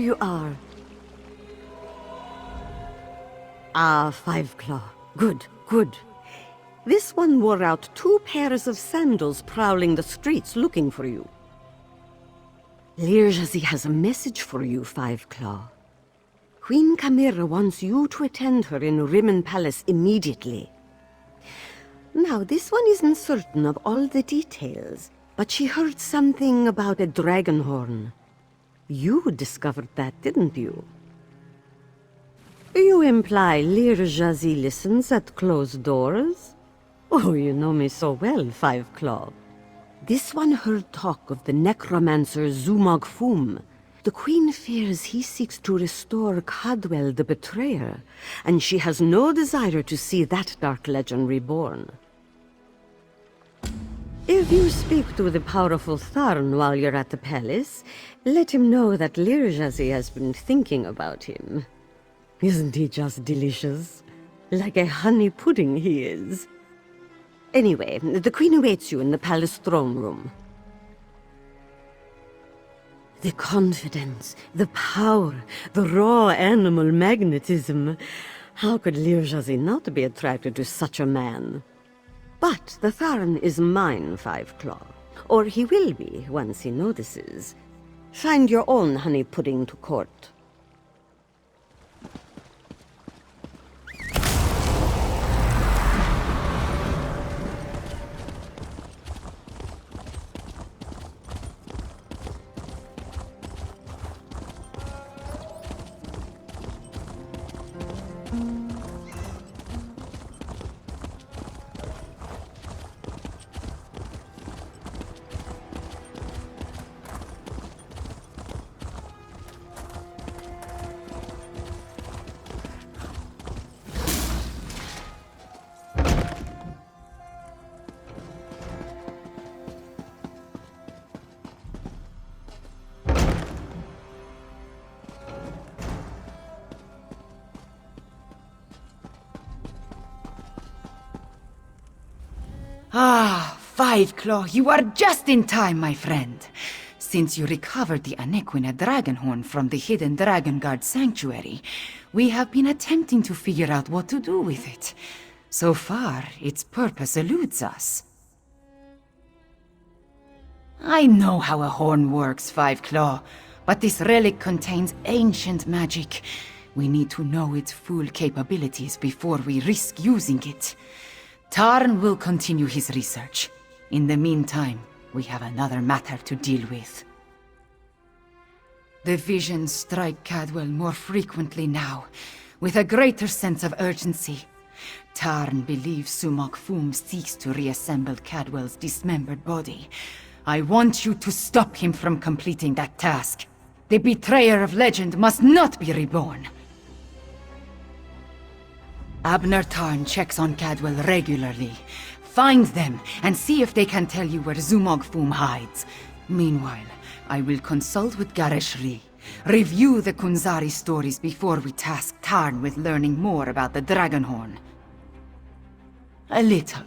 you are. Ah, Five Claw. Good, good. This one wore out 2 pairs of sandals prowling the streets looking for you. Lyrrsazhi has a message for you, Five Claw. Queen Khamira wants you to attend her in Rimmon Palace immediately. Now, this one isn't certain of all the details, but she heard something about a dragon horn. You discovered that, didn't you? You imply Lyrrsazhi listens at closed doors? Oh, you know me so well, Five Claw. This one heard talk of the necromancer Zumog Phoom. The queen fears he seeks to restore Cadwell the Betrayer, and she has no desire to see that dark legend reborn. If you speak to the powerful Tharn while you're at the palace, let him know that Lyrrsazhi has been thinking about him. Isn't he just delicious? Like a honey pudding he is. Anyway, the queen awaits you in the palace throne room. The confidence, the power, the raw animal magnetism. How could Lyrrsazhi not be attracted to such a man? But the Tharn is mine, Five Claw. Or he will be, once he notices. Find your own honey pudding to court. Ah, Five Claw, you are just in time, my friend. Since you recovered the Anequina dragon horn from the hidden Dragon Guard sanctuary, we have been attempting to figure out what to do with it. So far, its purpose eludes us. I know how a horn works, Five Claw, but this relic contains ancient magic. We need to know its full capabilities before we risk using it. Tarn will continue his research. In the meantime, we have another matter to deal with. The visions strike Cadwell more frequently now, with a greater sense of urgency. Tarn believes Zumog Phoom seeks to reassemble Cadwell's dismembered body. I want you to stop him from completing that task. The betrayer of legend must not be reborn. Abner Tarn checks on Cadwell regularly. Find them and see if they can tell you where Zumog Phoom hides. Meanwhile, I will consult with Gharesh-ri. Review the Khunzar-ri stories before we task Tarn with learning more about the Dragonhorn. A little.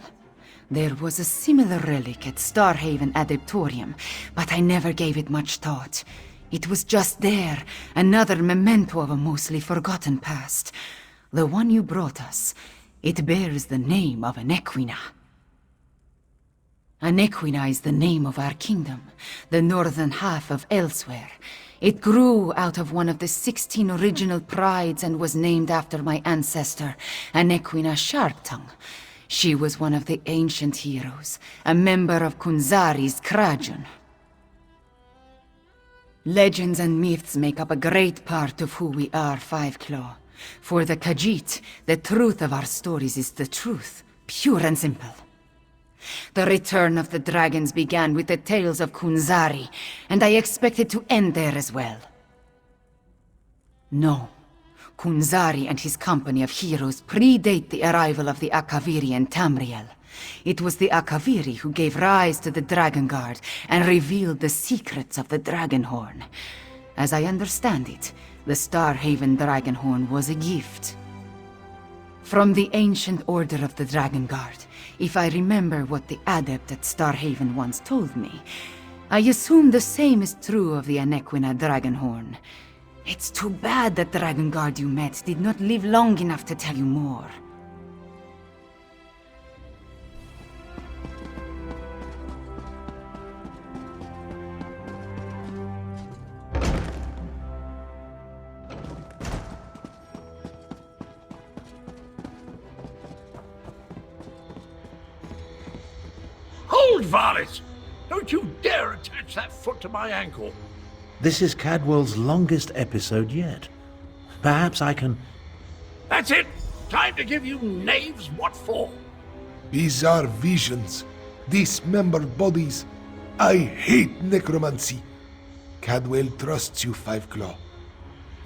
There was a similar relic at Starhaven Adeptorium, but I never gave it much thought. It was just there, another memento of a mostly forgotten past. The one you brought us, it bears the name of Anequina. Anequina is the name of our kingdom, the northern half of Elsweyr. It grew out of one of the 16 original prides and was named after my ancestor, Anequina Sharptongue. She was one of the ancient heroes, a member of Khunzar-ri's Krajan. Legends and myths make up a great part of who we are, Five Claw. For the Khajiit, the truth of our stories is the truth, pure and simple. The return of the dragons began with the tales of Khunzar-ri, and I expect it to end there as well. No, Khunzar-ri and his company of heroes predate the arrival of the Akaviri and Tamriel. It was the Akaviri who gave rise to the Dragon Guard and revealed the secrets of the Dragonhorn. As I understand it, the Starhaven Dragonhorn was a gift from the ancient order of the Dragon Guard, if I remember what the adept at Starhaven once told me. I assume the same is true of the Anequina Dragonhorn. It's too bad that Dragon Guard you met did not live long enough to tell you more. Hold, varlet! Don't you dare attach that foot to my ankle! This is Cadwell's longest episode yet. Perhaps I can... That's it! Time to give you knaves what for! Bizarre visions, dismembered bodies. I hate necromancy. Cadwell trusts you, Five Claw.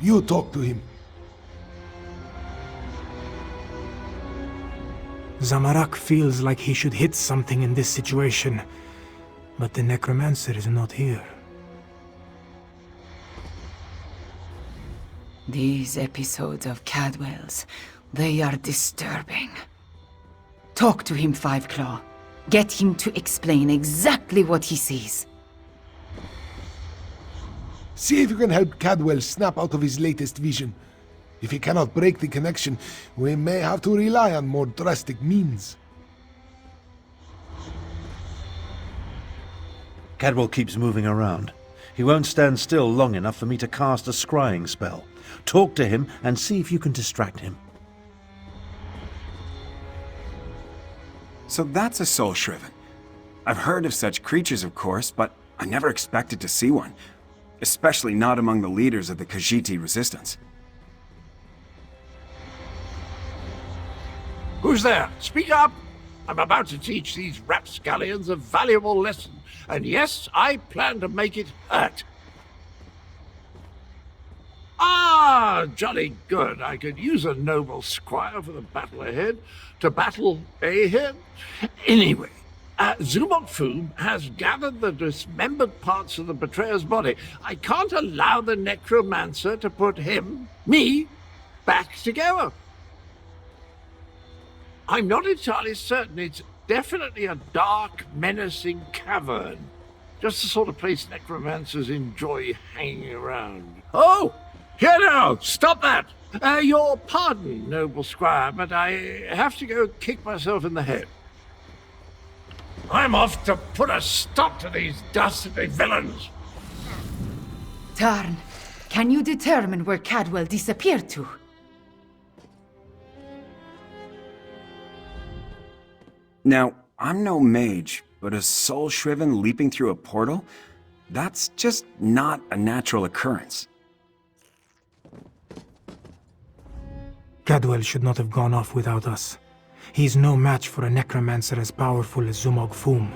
You talk to him. Zamorak feels like he should hit something in this situation, but the necromancer is not here. These episodes of Cadwell's, they are disturbing. Talk to him, Five Claw. Get him to explain exactly what he sees. See if you can help Cadwell snap out of his latest vision. If he cannot break the connection, we may have to rely on more drastic means. Cadwell keeps moving around. He won't stand still long enough for me to cast a scrying spell. Talk to him and see if you can distract him. So that's a soul shriven. I've heard of such creatures, of course, but I never expected to see one. Especially not among the leaders of the Khajiit resistance. Who's there? Speak up! I'm about to teach these rapscallions a valuable lesson. And yes, I plan to make it hurt. Ah, jolly good. I could use a noble squire for the battle ahead. To battle ahead? Anyway, Zumog Phoom has gathered the dismembered parts of the betrayer's body. I can't allow the necromancer to put me, back together. I'm not entirely certain. It's definitely a dark, menacing cavern. Just the sort of place necromancers enjoy hanging around. Oh! Here now! Stop that! Your pardon, noble squire, but I have to go kick myself in the head. I'm off to put a stop to these dastardly villains! Tarn, can you determine where Cadwell disappeared to? Now, I'm no mage, but a soul shriven leaping through a portal? That's just not a natural occurrence. Cadwell should not have gone off without us. He's no match for a necromancer as powerful as Zumog Phoom.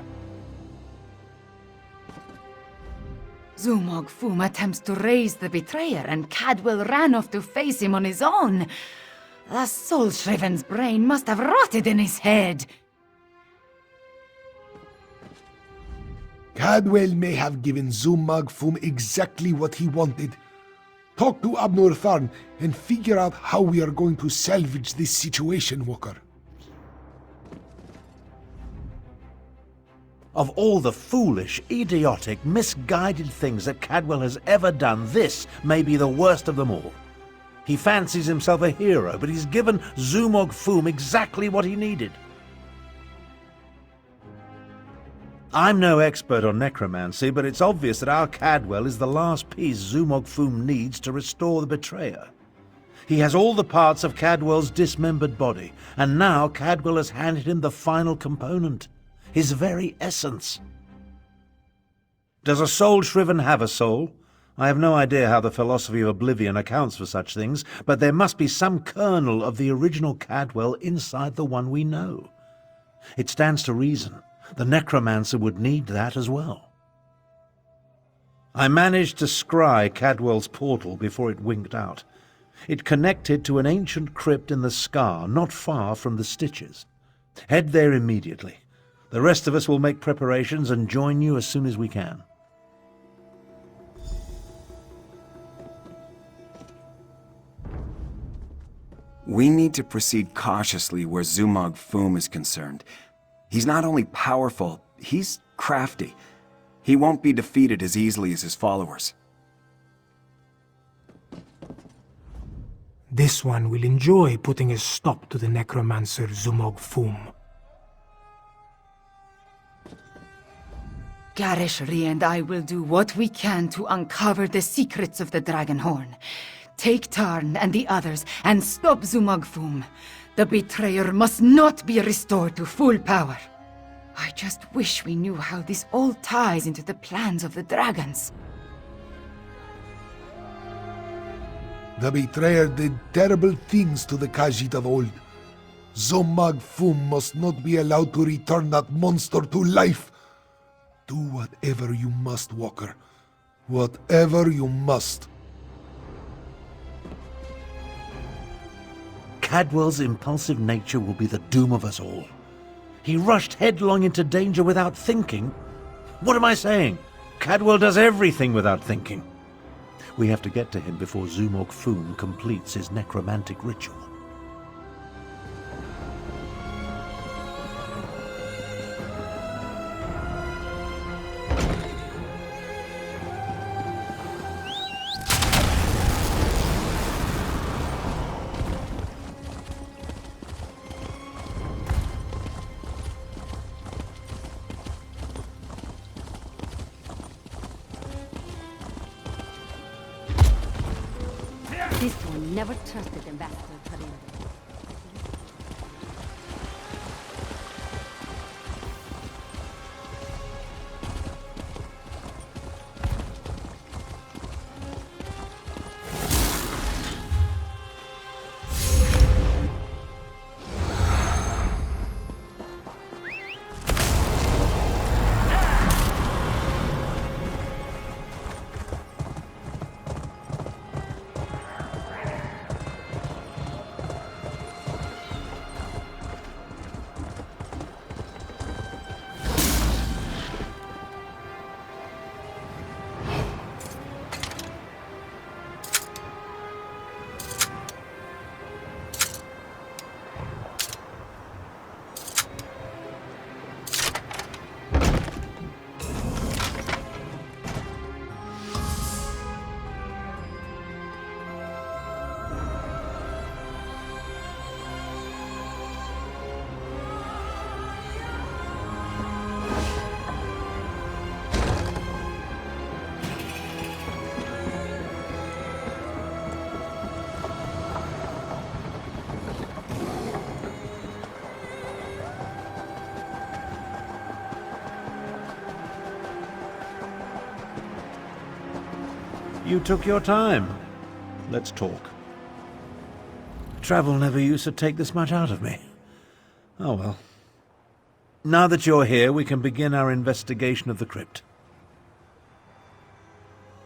Zumog Phoom attempts to raise the betrayer, and Cadwell ran off to face him on his own. The soul shriven's brain must have rotted in his head. Cadwell may have given Zumog Phoom exactly what he wanted. Talk to Abnur Tharn and figure out how we are going to salvage this situation, Walker. Of all the foolish, idiotic, misguided things that Cadwell has ever done, this may be the worst of them all. He fancies himself a hero, but he's given Zumog Phoom exactly what he needed. I'm no expert on necromancy, but it's obvious that our Cadwell is the last piece Zumog Phoom needs to restore the betrayer. He has all the parts of Cadwell's dismembered body, and now Cadwell has handed him the final component, his very essence. Does a soul shriven have a soul? I have no idea how the philosophy of oblivion accounts for such things, but there must be some kernel of the original Cadwell inside the one we know. It stands to reason the necromancer would need that as well. I managed to scry Cadwell's portal before it winked out. It connected to an ancient crypt in the scar, not far from the Stitches. Head there immediately. The rest of us will make preparations and join you as soon as we can. We need to proceed cautiously where Zumog Phoom is concerned. He's not only powerful, he's crafty. He won't be defeated as easily as his followers. This one will enjoy putting a stop to the necromancer Zumog Phoom. Gharesh-ri and I will do what we can to uncover the secrets of the Dragonhorn. Take Tarn and the others and stop Zumog Phoom. The betrayer must not be restored to full power. I just wish we knew how this all ties into the plans of the dragons. The betrayer did terrible things to the Khajiit of old. Zumog Phoom must not be allowed to return that monster to life. Do whatever you must, Walker. Whatever you must. Cadwell's impulsive nature will be the doom of us all. He rushed headlong into danger without thinking. What am I saying? Cadwell does everything without thinking. We have to get to him before Zumog Phoom completes his necromantic ritual. This one never trusted Ambassador Khamira. You took your time. Let's talk. Travel never used to take this much out of me. Oh well. Now that you're here, we can begin our investigation of the crypt.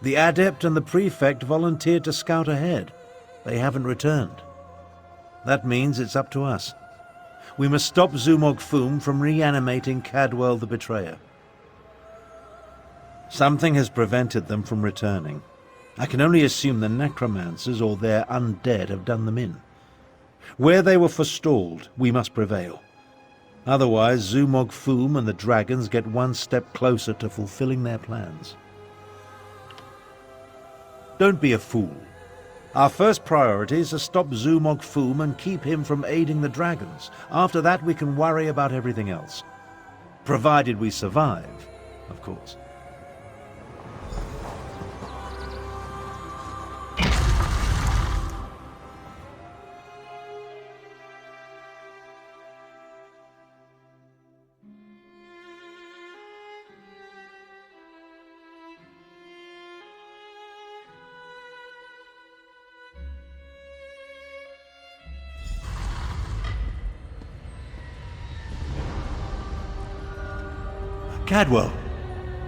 The Adept and the Prefect volunteered to scout ahead. They haven't returned. That means it's up to us. We must stop Zumog Phoom from reanimating Cadwell the Betrayer. Something has prevented them from returning. I can only assume the necromancers or their undead have done them in. Where they were forestalled, we must prevail. Otherwise, Zumog Phoom and the dragons get one step closer to fulfilling their plans. Don't be a fool. Our first priority is to stop Zumog Phoom and keep him from aiding the dragons. After that, we can worry about everything else. Provided we survive, of course. Cadwell,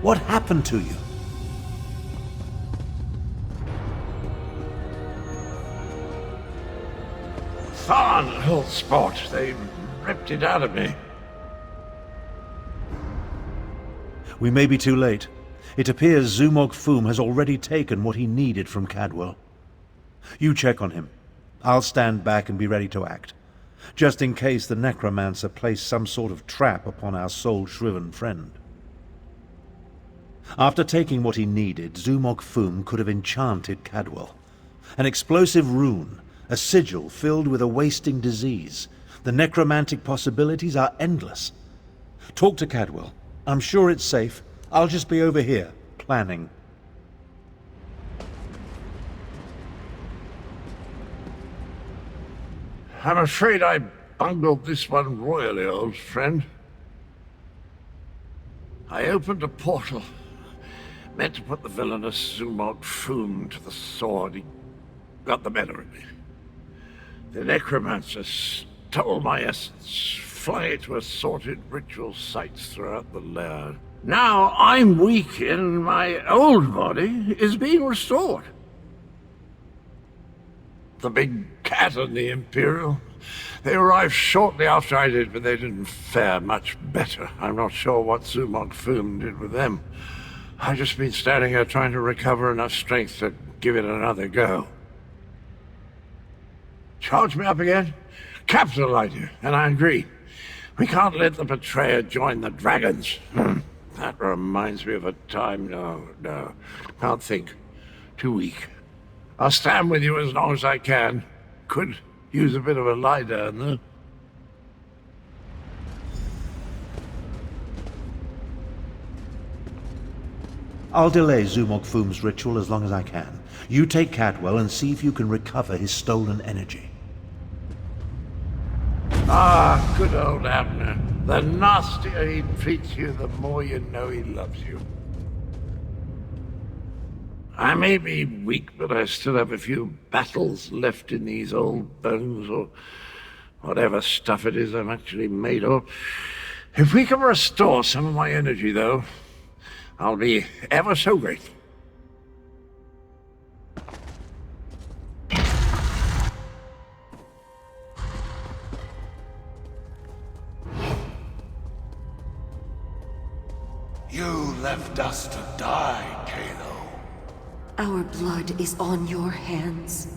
what happened to you? Thorn, whole spot. They ripped it out of me. We may be too late. It appears Zumog Phoom has already taken what he needed from Cadwell. You check on him. I'll stand back and be ready to act, just in case the necromancer placed some sort of trap upon our soul-shriven friend. After taking what he needed, Zumog Phoom could have enchanted Cadwell. An explosive rune, A sigil filled with a wasting disease. The necromantic possibilities are endless. Talk to Cadwell. I'm sure it's safe. I'll just be over here, planning. I'm afraid I bungled this one royally, old friend. I opened a portal, meant to put the villainous Zumog Phoom to the sword. He got the better of me. The necromancer stole my essence, flung it to assorted ritual sites throughout the lair. Now I'm weak and my old body is being restored. The big cat and the Imperial, they arrived shortly after I did, but they didn't fare much better. I'm not sure what Zumog Phoom did with them. I've just been standing here trying to recover enough strength to give it another go. Charge me up again? Capital idea, and I agree. We can't let the betrayer join the dragons. That reminds me of a time. No. Can't think. Too weak. I'll stand with you as long as I can. Could use a bit of a lie down, though. I'll delay Zumog Phoom's ritual as long as I can. You take Cadwell and see if you can recover his stolen energy. Ah, good old Abner. The nastier he treats you, the more you know he loves you. I may be weak, but I still have a few battles left in these old bones, or whatever stuff it is I'm actually made of. If we can restore some of my energy, though, I'll be ever so grateful. You left us to die, Kalo. Our blood is on your hands.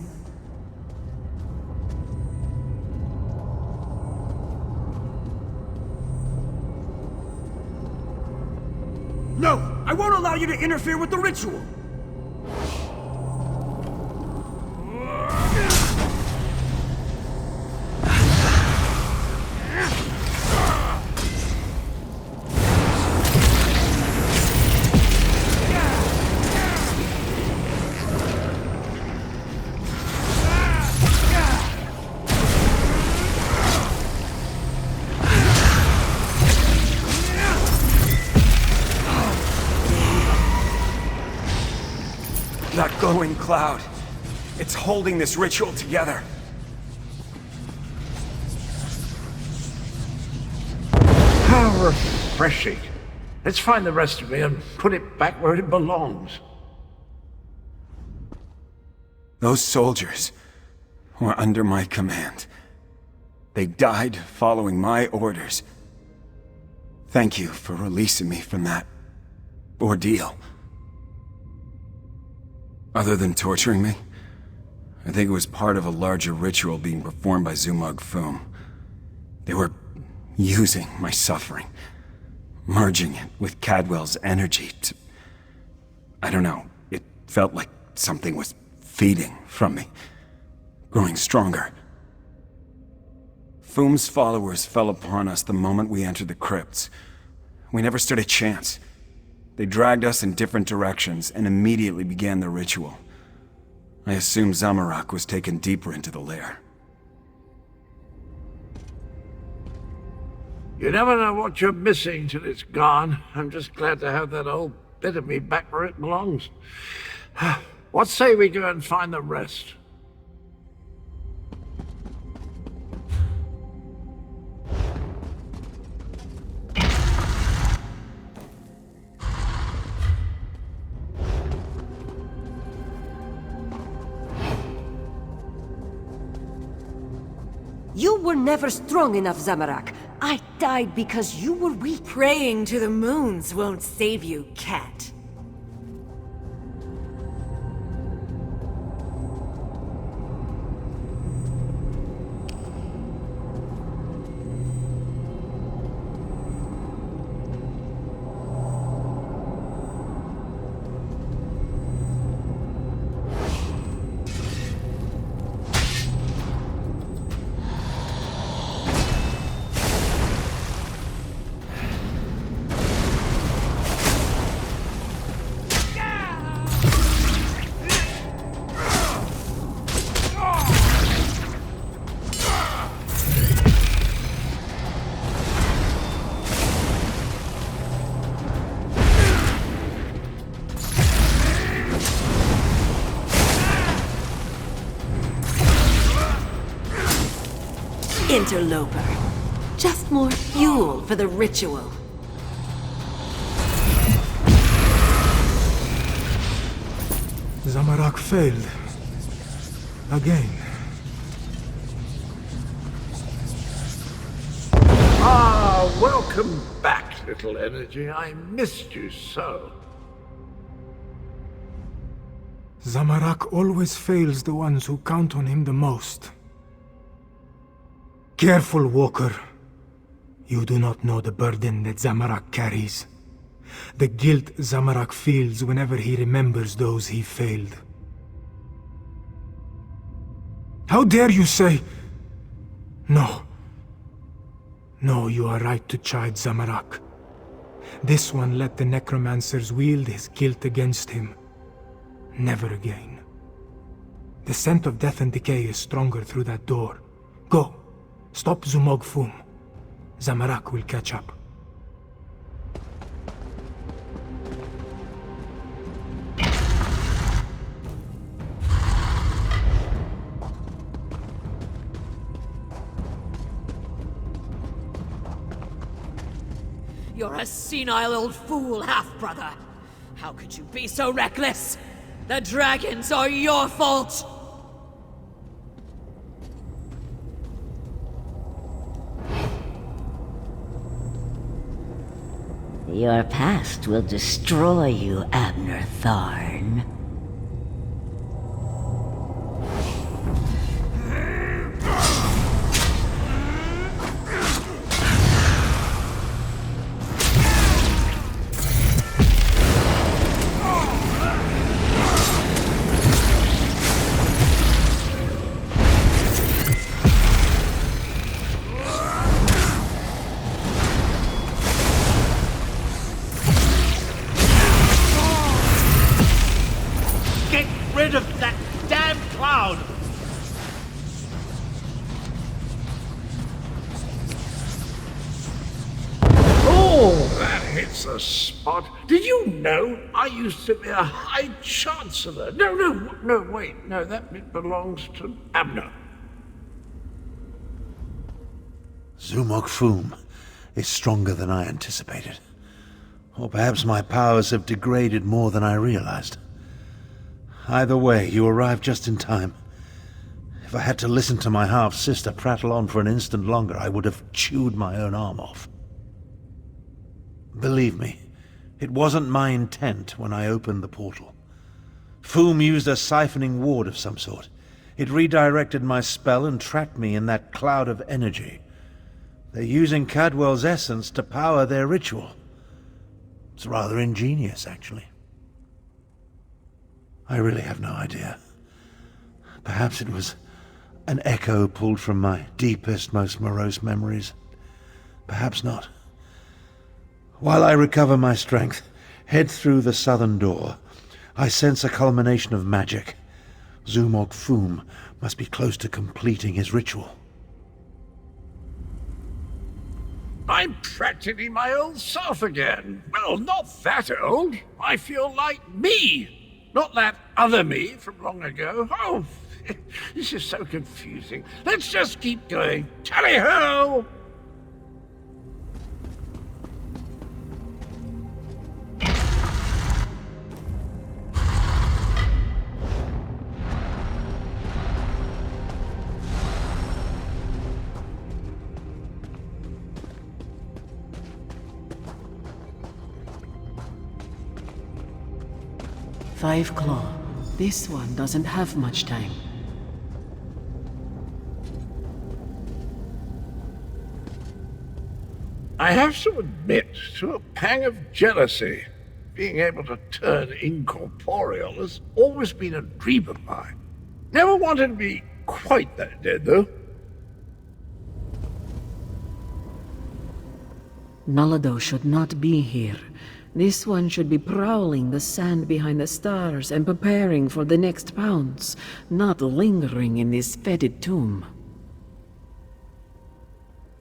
No! I won't allow you to interfere with the ritual! That glowing cloud. It's holding this ritual together. How refreshing. Let's find the rest of me and put it back where it belongs. Those soldiers were under my command. They died following my orders. Thank you for releasing me from that ordeal. Other than torturing me, I think it was part of a larger ritual being performed by Zumog Phoom. They were using my suffering, merging it with Cadwell's energy to... I don't know, it felt like something was feeding from me, growing stronger. Phoom's followers fell upon us the moment we entered the crypts. We never stood a chance. They dragged us in different directions and immediately began the ritual. I assume Zamorak was taken deeper into the lair. You never know what you're missing till it's gone. I'm just glad to have that old bit of me back where it belongs. What say we go and find the rest? You were never strong enough, Zamorak. I died because you were weak. Praying to the moons won't save you, cat. interloper. Just more fuel for the ritual. Zamorak failed. Again. Ah, welcome back, little energy. I missed you so. Zamorak always fails the ones who count on him the most. Careful, Walker. You do not know the burden that Zamorak carries. The guilt Zamorak feels whenever he remembers those he failed. How dare you say... No. No, you are right to chide Zamorak. This one let the necromancers wield his guilt against him. Never again. The scent of death and decay is stronger through that door. Go. Stop Zumog Phoom. Zamorak will catch up. You're a senile old fool, half-brother. How could you be so reckless? The dragons are your fault! Your past will destroy you, Abner Tharn. Spot. Did you know I used to be a High Chancellor? No, wait. No, that bit belongs to Abner. Zumog Phoom is stronger than I anticipated. Or perhaps my powers have degraded more than I realized. Either way, you arrived just in time. If I had to listen to my half-sister prattle on for an instant longer, I would have chewed my own arm off. Believe me, it wasn't my intent when I opened the portal. Phoom used a siphoning ward of some sort. It redirected my spell and trapped me in that cloud of energy. They're using Cadwell's essence to power their ritual. It's rather ingenious, actually. I really have no idea. Perhaps it was an echo pulled from my deepest, most morose memories. Perhaps not. While I recover my strength, head through the southern door, I sense a culmination of magic. Zumog Phoom must be close to completing his ritual. I'm practically my old self again. Well, not that old. I feel like me. Not that other me from long ago. Oh, this is so confusing. Let's just keep going. Tally-ho! Five Claw. This one doesn't have much time. I have to admit to a pang of jealousy. Being able to turn incorporeal has always been a dream of mine. Never wanted to be quite that dead, though. Nalado should not be here. This one should be prowling the sand behind the stars and preparing for the next pounce, not lingering in this fetid tomb.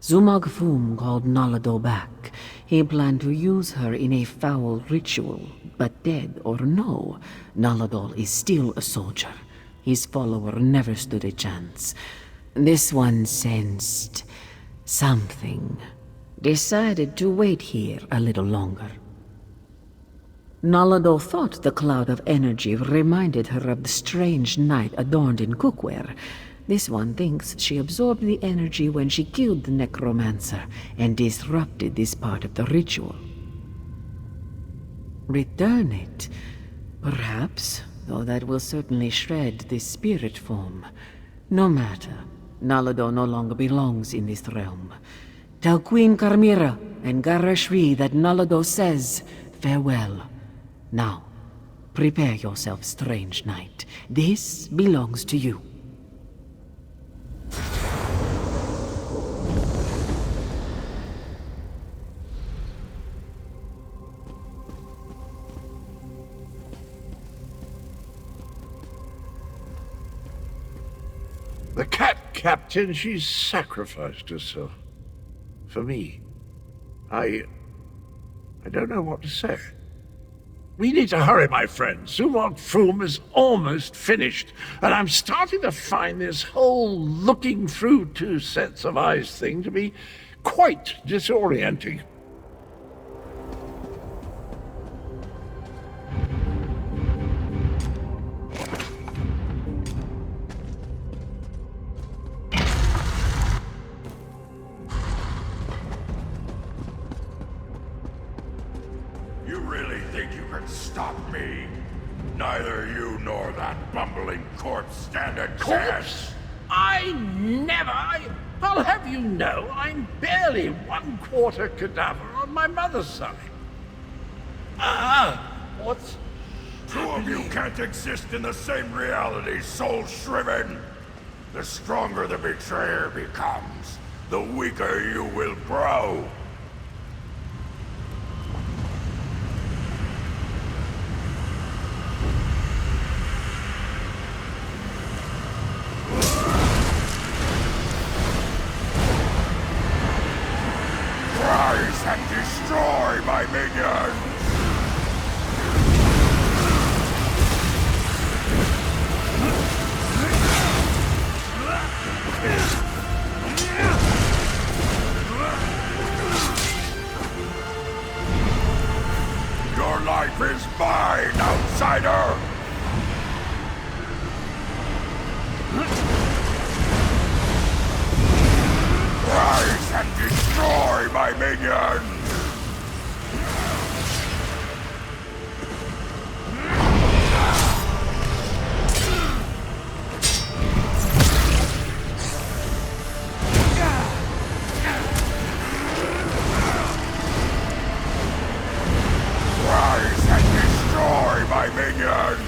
Zumog Phoom called Nalado back. He planned to use her in a foul ritual, but dead or no, Nalado is still a soldier. His follower never stood a chance. This one sensed something. Decided to wait here a little longer. Nalado thought the cloud of energy reminded her of the strange night adorned in cookware. This one thinks she absorbed the energy when she killed the necromancer and disrupted this part of the ritual. Return it, perhaps, though that will certainly shred this spirit form. No matter, Nalado no longer belongs in this realm. Tell Queen Khamira and Gharesh-ri that Nalado says farewell. Now, prepare yourself, strange knight. This belongs to you. The cat captain, she's sacrificed herself. For me. I don't know what to say. We need to hurry, my friend. Zumog Phoom is almost finished, and I'm starting to find this whole looking through two sets of eyes thing to be quite disorienting. Stop me. Neither you nor that bumbling corpse stand a chance. I'll have you know, I'm barely 1/4 cadaver on my mother's side. What's Two of you can't exist in the same reality, soul-shriven. The stronger the betrayer becomes, the weaker you will grow. Rise and destroy my minions! Your life is mine, outsider! Rise and destroy my minions! Rise and destroy my minions!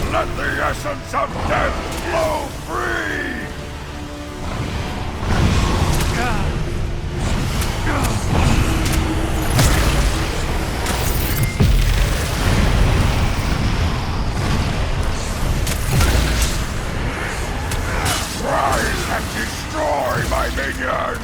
Let the essence of death flow free! Rise and destroy my minions!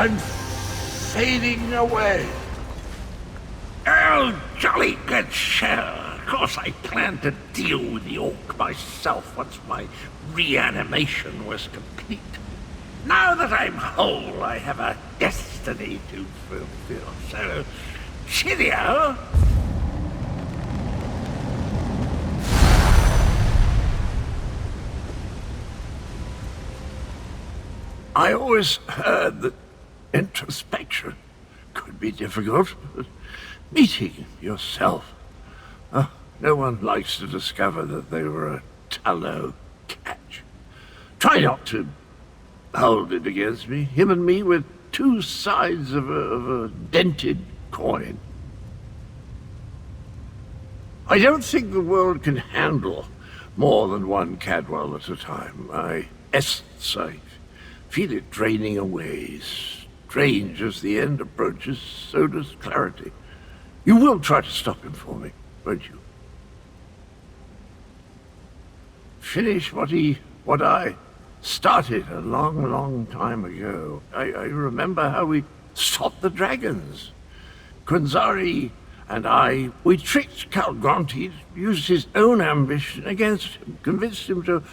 and fading away. Oh, jolly good sir. Of course I planned to deal with the orc myself once my reanimation was complete. Now that I'm whole, I have a destiny to fulfill. So, cheerio! I always heard that introspection could be difficult, but meeting yourself. No one likes to discover that they were a tallow catch. Try not to hold it against me. Him and me were two sides of a dented coin. I don't think the world can handle more than one Cadwell at a time. My essence, I feel it draining away. Strange as the end approaches, so does clarity. You will try to stop him for me, won't you? Finish what I started a long, long time ago. I remember how we stopped the dragons. Khunzar-ri and I, we tricked Cadwell, used his own ambition against him, convinced him to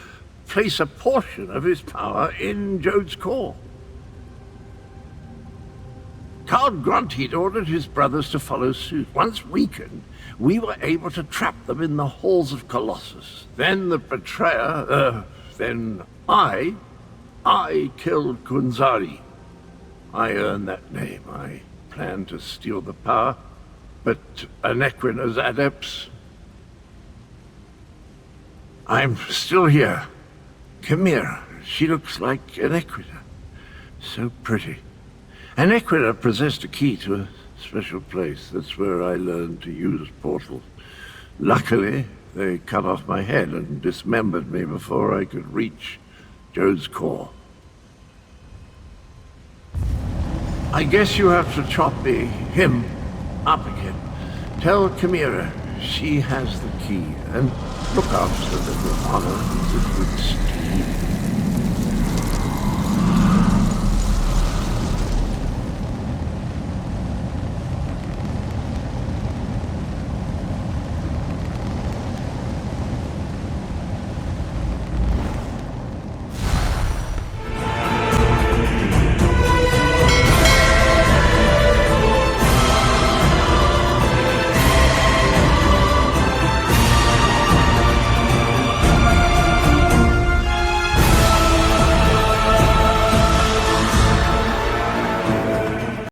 place a portion of his power in Jode's core. Cadwell ordered his brothers to follow suit. Once weakened, we were able to trap them in the halls of Colossus. Then the betrayer, then I killed Khunzar-ri. I earned that name. I planned to steal the power, but Anequina's adepts... I'm still here. Khamira. She looks like Anequina. So pretty. Anequina possessed a key to a special place. That's where I learned to use portals. Luckily, they cut off my head and dismembered me before I could reach Jode's core. I guess you have to chop him up again. Tell Khamira she has the key, and look after the little honor with Steve.